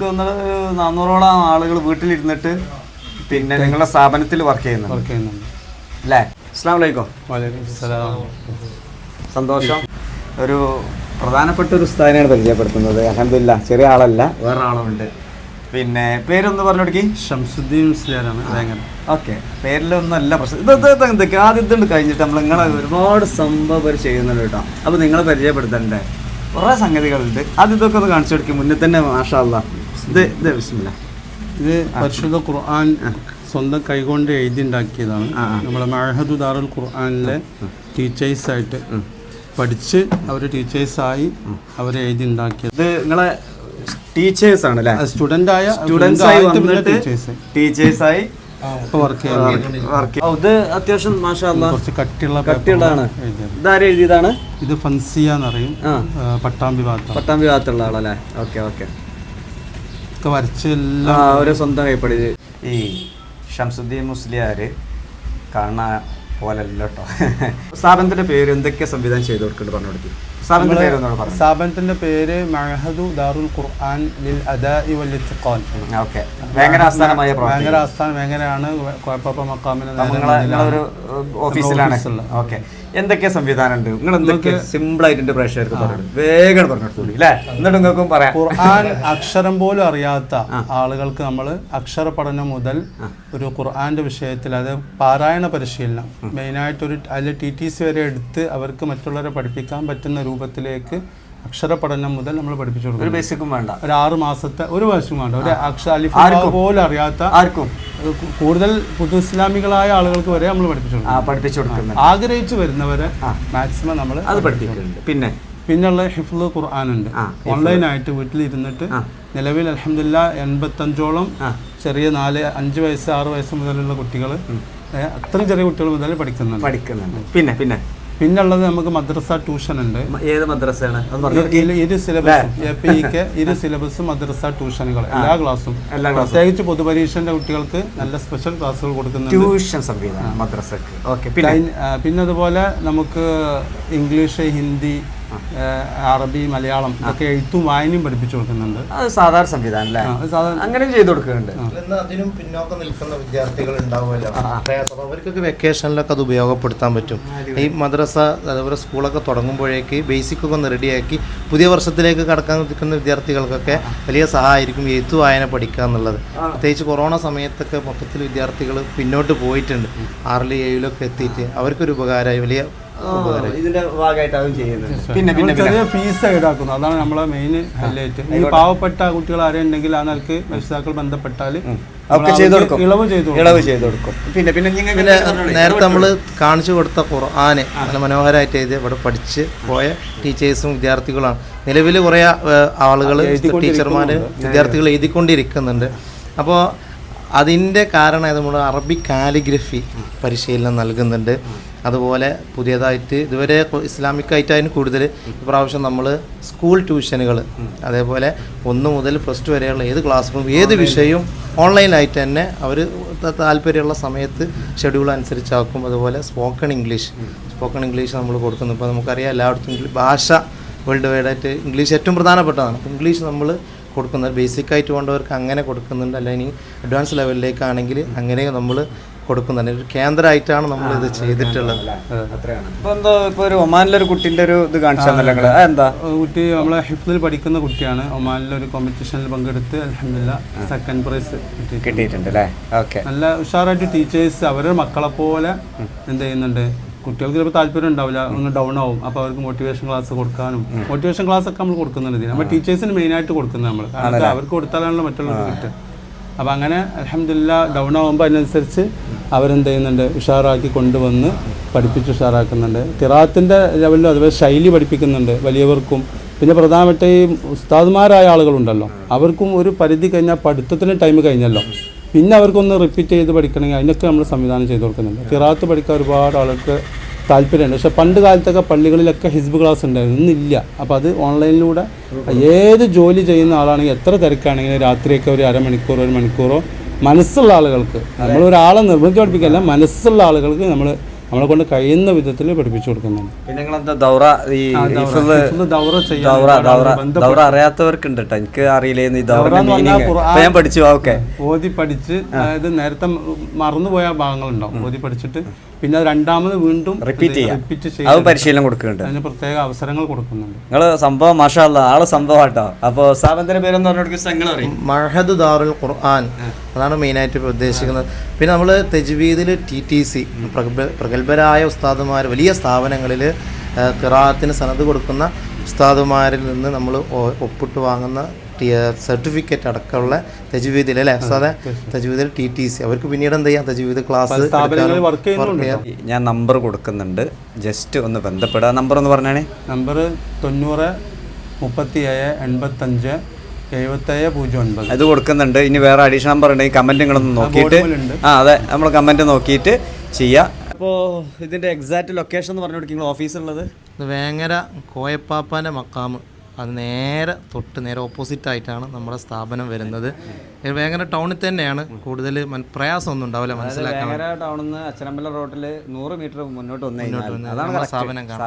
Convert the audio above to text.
400ഓളം ആളുകൾ വീട്ടിലിരുന്നിട്ട് പിന്നെ നിങ്ങളുടെ സ്ഥാപനത്തിൽ വർക്ക് ചെയ്യുന്നുണ്ട് അല്ലേ? അസ്സലാമു അലൈക്കും. സന്തോഷം. ഒരു പ്രധാനപ്പെട്ട ഒരു ഉസ്താദിനെയാണ് പരിചയപ്പെടുത്തുന്നത്. അൽഹംദുലില്ലാഹ്, ചെറിയ ആളല്ല, വേറെ ആളുണ്ട്. പിന്നെ പേരൊന്ന് പറഞ്ഞു കൊടുക്കി. ഷംസുദ്ദീൻ മുസ്ലിയാരാണ്. ഓക്കെ, പേരിലൊന്നല്ല പ്രശ്നം. എന്തൊക്കെ ആദ്യം ഇതുണ്ട് കഴിഞ്ഞിട്ട് നമ്മൾ നിങ്ങളെ ഒരുപാട് സംഭവം ചെയ്യുന്നുണ്ട് കേട്ടോ. അപ്പോൾ നിങ്ങളെ പരിചയപ്പെടുത്തണ്ടേ കുറേ സംഗതികളുണ്ട്. അത് ഇതൊക്കെ ഒന്ന് കാണിച്ചു കൊടുക്കും മുന്നേ തന്നെ. മാഷാ അല്ലാഹ്. ഇത് ബിസ്മില്ലാ. ഇത് പരിശുദ്ധ ഖുർആൻ സ്വന്തം കൈകൊണ്ട് എഴുതി ഉണ്ടാക്കിയതാണ്. നമ്മളെ മഅഹദു ദാറുൽ ഖുർആനിലെ ടീച്ചേഴ്സായിട്ട് പഠിച്ച് അവർ ടീച്ചേഴ്സായി അവർ എഴുതി ഉണ്ടാക്കിയത്. ഇത് നിങ്ങളെ ടീച്ചേഴ്സ് ആണ് അല്ലേ? ടീച്ചേഴ്സായി ഇത് അത്യാവശ്യം മാഷാ അല്ലാഹ് കുറച്ച് കട്ടിയുള്ളതാണ്. ഇതാരും എഴുതിയതാണ്? ഇത് ഫൻസിയ എന്നറിയും. പട്ടാമ്പി ഭാഗത്തുള്ള ആളല്ലേ? Okay okay. വരച്ചെല്ലാം ഒരു സ്വന്തം കൈപ്പടി. ഈ ഷംസുദ്ദീൻ മുസ്ലിയാർ കാണുന്ന പോലല്ല കേട്ടോ. സ്ഥാപനത്തിന്റെ പേര് എന്തൊക്കെ സംവിധാനം ചെയ്ത് കൊടുക്കുന്നുണ്ട് പറഞ്ഞു കൊടുക്കും. സ്ഥാപനത്തിന്റെ പേര് മഅഹദു ദാറുൽ ഖുർആൻ ലിൽ അദാഇ വൽ ഇത്ഖാൻ. ഓക്കെ, ഭയങ്കര ആസ്ഥാനമായ വേങ്ങരയാണ്. കോയപ്പാപ്പ മഖാമിലെ ഒരു ഓഫീസിലാണ്. ഓക്കെ, എന്തൊക്കെ സംവിധാനം ഉണ്ട്? നിങ്ങൾ എന്തൊക്കെ സിമ്പിൾ ആയിട്ട് പ്രേക്ഷകർക്ക് പറഞ്ഞു വേഗം പറഞ്ഞു അല്ലേ? എന്നിട്ട് നിങ്ങൾക്കും പറയാം. ഖുർആൻ അക്ഷരം പോലും അറിയാത്ത ആളുകൾക്ക് നമ്മൾ അക്ഷര പഠനം മുതൽ ഒരു ഖുർആന്റെ വിഷയത്തിൽ അത് പാരായണ പരിശീലനം മെയിനായിട്ടൊരു അതിൽ TTC വരെ എടുത്ത് അവർക്ക് മറ്റുള്ളവരെ പഠിപ്പിക്കാൻ പറ്റുന്ന രൂപത്തിലേക്ക് അക്ഷര പഠനം മുതൽ നമ്മൾ പഠിപ്പിച്ചു കൊടുക്കും. ഒരു ബേസിക്കും വേണ്ട, ഒരു 6 മാസത്തെ ഒരു വയസ്സും വേണ്ട. ഒരു അലിഫ് പോലും അറിയാത്ത ആർക്കും, കൂടുതൽ പുതു ഇസ്ലാമികളായ ആളുകൾക്ക് വരെ നമ്മൾ പഠിപ്പിച്ചു കൊടുക്കും. ആഗ്രഹിച്ചു വരുന്നവരെ മാക്സിമം നമ്മൾ അത് പഠിപ്പിക്കുന്നുണ്ട്. പിന്നുള്ള ഹിഫ്ള് ഖുർആനുണ്ട്. ഓൺലൈനായിട്ട് വീട്ടിലിരുന്നിട്ട് നിലവിൽ അൽഹംദുലില്ലാഹ് 85ഓളം ചെറിയ 4-5 വയസ്സ് 6 വയസ്സ് മുതലുള്ള കുട്ടികൾ, അത്രയും ചെറിയ കുട്ടികൾ മുതൽ പഠിക്കുന്നുണ്ട്. പിന്നുള്ളത് നമുക്ക് മദ്രസ ട്യൂഷൻ ഉണ്ട്. ഏത് മദ്രസയാണ്? ഇരു സിലബസും മദ്രസ ട്യൂഷനുകൾ എല്ലാ ക്ലാസ്സും, പ്രത്യേകിച്ച് പൊതുപരീക്ഷന്റെ കുട്ടികൾക്ക് നല്ല സ്പെഷ്യൽ ക്ലാസ്സുകൾ കൊടുക്കുന്നുണ്ട്. ട്യൂഷൻ സംവിധാനം മദ്രസക്ക്. പിന്നെ അതുപോലെ നമുക്ക് ഇംഗ്ലീഷ്, ഹിന്ദി, അറബി, മലയാളം ഇതൊക്കെ എഴുത്തും വായനയും പഠിപ്പിച്ചു കൊടുക്കുന്നുണ്ട്. അത് സാധാരണ സംവിധാനം അങ്ങനെ ചെയ്തു കൊടുക്കുന്നുണ്ട്. അതിനും പിന്നോക്കം നിൽക്കുന്ന വിദ്യാർത്ഥികൾ ഉണ്ടാവുമല്ലോ, അവർക്കൊക്കെ വെക്കേഷനിലൊക്കെ അത് ഉപയോഗപ്പെടുത്താൻ പറ്റും. ഈ മദ്രസ അതേപോലെ സ്കൂളൊക്കെ തുടങ്ങുമ്പോഴേക്ക് ബേസിക്കൊക്കെ ഒന്ന് റെഡിയാക്കി പുതിയ വർഷത്തിലേക്ക് കടക്കാൻ നിൽക്കുന്ന വിദ്യാർത്ഥികൾക്കൊക്കെ വലിയ സഹായമായിരിക്കും എഴുത്തു വായന പഠിക്കുക എന്നുള്ളത്. പ്രത്യേകിച്ച് കൊറോണ സമയത്തൊക്കെ മൊത്തത്തിൽ വിദ്യാർത്ഥികൾ പിന്നോട്ട് പോയിട്ടുണ്ട്. 6ലും 7ലൊക്കെ എത്തിയിട്ട് അവർക്കൊരു ഉപകാരമായി, വലിയ ഇതിന്റെ ഭാഗമായിട്ടാവും ചെയ്യുന്നത്. പിന്നെ ചെറിയ ഫീസ് ഈടാക്കുന്നു. അതാണ് നമ്മളെ മെയിൻ ഹൈലൈറ്റ്. ഈ പാവപ്പെട്ട കുട്ടികൾ ആരെയും ഉണ്ടെങ്കിൽ ആ നിലക്ക് രക്ഷിതാക്കൾ ബന്ധപ്പെട്ടാൽ ഇളവ് ചെയ്തു കൊടുക്കും. പിന്നെ നേരത്തെ നമ്മൾ കാണിച്ചു കൊടുത്ത ഖുർആന് നല്ല മനോഹരമായിട്ട് എഴുതി ഇവിടെ പഠിച്ച് പോയ ടീച്ചേഴ്സും വിദ്യാർത്ഥികളാണ്. നിലവിൽ കുറേ ആളുകൾ, ടീച്ചർമാർ, വിദ്യാർത്ഥികൾ എഴുതിക്കൊണ്ടിരിക്കുന്നുണ്ട്. അപ്പോൾ അതിൻ്റെ കാരണം നമ്മൾ അറബിക് കാലിഗ്രഫി പരിശീലനം നൽകുന്നുണ്ട്. അതുപോലെ പുതിയതായിട്ട് ഇതുവരെ ഇസ്ലാമിക്കായിട്ടായിരുന്നു കൂടുതൽ. ഇപ്രാവശ്യം നമ്മൾ സ്കൂൾ ട്യൂഷനുകൾ, അതേപോലെ 1 മുതൽ +2 വരെയുള്ള ഏത് ക്ലാസ് റൂം ഏത് വിഷയവും ഓൺലൈനായിട്ട് തന്നെ അവർ താല്പര്യമുള്ള സമയത്ത് ഷെഡ്യൂൾ അനുസരിച്ചാക്കും. അതുപോലെ സ്പോക്കൺ ഇംഗ്ലീഷ് നമ്മൾ കൊടുക്കുന്നു. ഇപ്പോൾ നമുക്കറിയാം എല്ലായിടത്തും ഭാഷ വേൾഡ് വൈഡായിട്ട് ഇംഗ്ലീഷ് ഏറ്റവും പ്രധാനപ്പെട്ടതാണ്. അപ്പോൾ ഇംഗ്ലീഷ് നമ്മൾ കൊടുക്കുന്നത് ബേസിക്കായിട്ട് വേണ്ടവർക്ക് അങ്ങനെ കൊടുക്കുന്നുണ്ട്. അല്ലെങ്കിൽ അഡ്വാൻസ് ലെവലിലേക്കാണെങ്കിൽ അങ്ങനെ നമ്മൾ കൊടുക്കുന്നുണ്ട്. ഒരു കേന്ദ്രമായിട്ടാണ് നമ്മൾ ഇത് ചെയ്തിട്ടുള്ളത്. ഇപ്പോൾ ഒരു ഒമാനിലൊരു കുട്ടിൻ്റെ ഒരു ഇത് കാണിച്ചാൽ എന്താ കുട്ടി നമ്മളെ ഹിഫ്ളിൽ പഠിക്കുന്ന കുട്ടിയാണ്. ഒമാനിലൊരു കോമ്പറ്റീഷനിൽ പങ്കെടുത്ത് അൽഹംദുലില്ലാഹ് 2nd പ്രൈസ് കിട്ടിയിട്ടുണ്ട് അല്ലേ? ഓക്കെ, നല്ല ഉഷാറായിട്ട് ടീച്ചേഴ്സ് അവരുടെ മക്കളെ പോലെ എന്ത് ചെയ്യുന്നുണ്ട്. കുട്ടികൾക്ക് ചിലപ്പോൾ താല്പര്യം ഉണ്ടാവില്ല, ഒന്ന് ഡൗൺ ആവും. അപ്പോൾ അവർക്ക് മോട്ടിവേഷൻ ക്ലാസ് കൊടുക്കാനും മോട്ടിവേഷൻ ക്ലാസ് ഒക്കെ നമ്മൾ കൊടുക്കുന്നുണ്ട്. നമ്മൾ ടീച്ചേഴ്സിന് മെയിനായിട്ട് കൊടുക്കുന്നത് നമ്മൾ, കാരണം അവർക്ക് കൊടുത്താലാണല്ലോ മറ്റുള്ളവർക്ക് കിട്ടുക. അപ്പോൾ അങ്ങനെ അൽഹംദുലില്ലാഹ് ഡൗൺ ആകുമ്പോൾ അതിനനുസരിച്ച് അവരെന്ത് ചെയ്യുന്നുണ്ട്, ഉഷാറാക്കി കൊണ്ടുവന്ന് പഠിപ്പിച്ച് ഉഷാറാക്കുന്നുണ്ട്. ഖിറാഅത്തിൻ്റെ ലെവലിലും അതുപോലെ ശൈലി പഠിപ്പിക്കുന്നുണ്ട് വലിയവർക്കും. പിന്നെ പ്രധാനപ്പെട്ട ഈ ഉസ്താദുമാരായ ആളുകളുണ്ടല്ലോ, അവർക്കും ഒരു പരിധി കഴിഞ്ഞാൽ പഠിത്തത്തിന് ടൈം കഴിഞ്ഞല്ലോ, പിന്നെ അവർക്കൊന്ന് റിപ്പീറ്റ് ചെയ്ത് പഠിക്കണമെങ്കിൽ അതിനൊക്കെ നമ്മൾ സംവിധാനം ചെയ്ത് കൊടുക്കുന്നുണ്ട്. ഖിറാഅത്ത് പഠിക്കാൻ ഒരുപാട് ആൾക്ക് താല്പര്യമുണ്ട്. പക്ഷേ പണ്ട് കാലത്തൊക്കെ പള്ളികളിലൊക്കെ ഹിസ്ബ് ക്ലാസ് ഉണ്ടായിരുന്നു, ഇന്നില്ല. അപ്പോൾ അത് ഓൺലൈനിലൂടെ ഏത് ജോലി ചെയ്യുന്ന ആളാണെങ്കിൽ എത്ര തിരക്കാണെങ്കിലും രാത്രിയൊക്കെ ഒരു അരമണിക്കൂറോ 1 മണിക്കൂറോ മനസ്സുള്ള ആളുകൾക്ക്, നമ്മളൊരാളെ നിർബന്ധിച്ച് പഠിപ്പിക്കല്ല, മനസ്സുള്ള ആളുകൾക്ക് നമ്മൾ നമ്മളെ കൊണ്ട് കഴിയുന്ന വിധത്തിൽ പഠിപ്പിച്ചു കൊടുക്കുന്നുണ്ട്. പിന്നെ നിങ്ങളെന്താ ദൗറ ഈ ദൗറ അറിയാത്തവർക്കുണ്ട് കേട്ടോ, എനിക്ക് അറിയില്ലായിരുന്നു ഈ ദൗറ ഞാൻ പഠിച്ചു. ഓക്കെ, ഓതി പഠിച്ച്, അതായത് നേരത്തെ മറന്നുപോയ ഭാഗങ്ങളുണ്ടാവും, ഓതി പഠിച്ചിട്ട് പിന്നെ അത് രണ്ടാമത് വീണ്ടും റിപ്പീറ്റ് ചെയ്യാം, പരിശീലനം കൊടുക്കുന്നുണ്ട്, അതിന് പ്രത്യേക അവസരങ്ങൾ കൊടുക്കുന്നുണ്ട്. നിങ്ങൾ സംഭവം മാഷാ അല്ലാ, ആള് സംഭവം കേട്ടോ. അപ്പോൾ സ്ഥാപനത്തിന്റെ പേരെന്ന് പറഞ്ഞു മഅഹദ് ദാറുൽ ഖുർആൻ, അതാണ് മെയിനായിട്ട് ഉദ്ദേശിക്കുന്നത്. പിന്നെ നമ്മൾ തജ്വീദിൽ TTC പ്രഗത്ഭരായ ഉസ്താദുമാർ, വലിയ സ്ഥാപനങ്ങളിൽ ഖിറാഅത്തിന് സനദ് കൊടുക്കുന്ന ഉസ്താദുമാരിൽ നിന്ന് നമ്മൾ ഒപ്പിട്ട് വാങ്ങുന്ന സർട്ടിഫിക്കറ്റ് അടക്കമുള്ള തജ്വീദിൽ അല്ലേ ഉസ്താദെ, തജ്വീദിൽ TTC അവർക്ക് പിന്നീട് എന്ത് ചെയ്യാം, തജ്വീദ് ക്ലാസ് ഞാൻ നമ്പർ കൊടുക്കുന്നുണ്ട്, ജസ്റ്റ് ഒന്ന് ബന്ധപ്പെടുക. നമ്പർ ഒന്ന് പറഞ്ഞാണേ. നമ്പർ 90 37 85 7709 ഇത് കൊടുക്കുന്നുണ്ട്. ഇനി വേറെ അഡീഷണൽ നമ്പർ ഉണ്ടെങ്കിൽ കമന്റ് നിങ്ങളൊന്ന് നോക്കിയിട്ട്, അതെ, നമ്മൾ കമന്റ് നോക്കിയിട്ട് ചെയ്യാം. അപ്പോൾ ഇതിന്റെ എക്സാക്ട് ലൊക്കേഷൻ എന്ന് പറഞ്ഞു കൊടുക്കുക, ഓഫീസുള്ളത് വേങ്ങര കോയപ്പാപ്പാൻ്റെ മക്കാമ്, അത് നേരെ ഓപ്പോസിറ്റ് ആയിട്ടാണ് നമ്മുടെ സ്ഥാപനം വരുന്നത്. വേങ്ങര ടൗണിൽ തന്നെയാണ്, കൂടുതൽ പ്രയാസമൊന്നും ഉണ്ടാവില്ല മനസ്സിലാക്കാൻ. വേങ്ങര ടൗണിൽ നിന്ന് അച്ചനമ്പല റോഡിൽ 100 മീറ്റർ മുന്നോട്ട് വന്നു കഴിഞ്ഞാൽ അതാണ് സ്ഥാപനം കാണാം.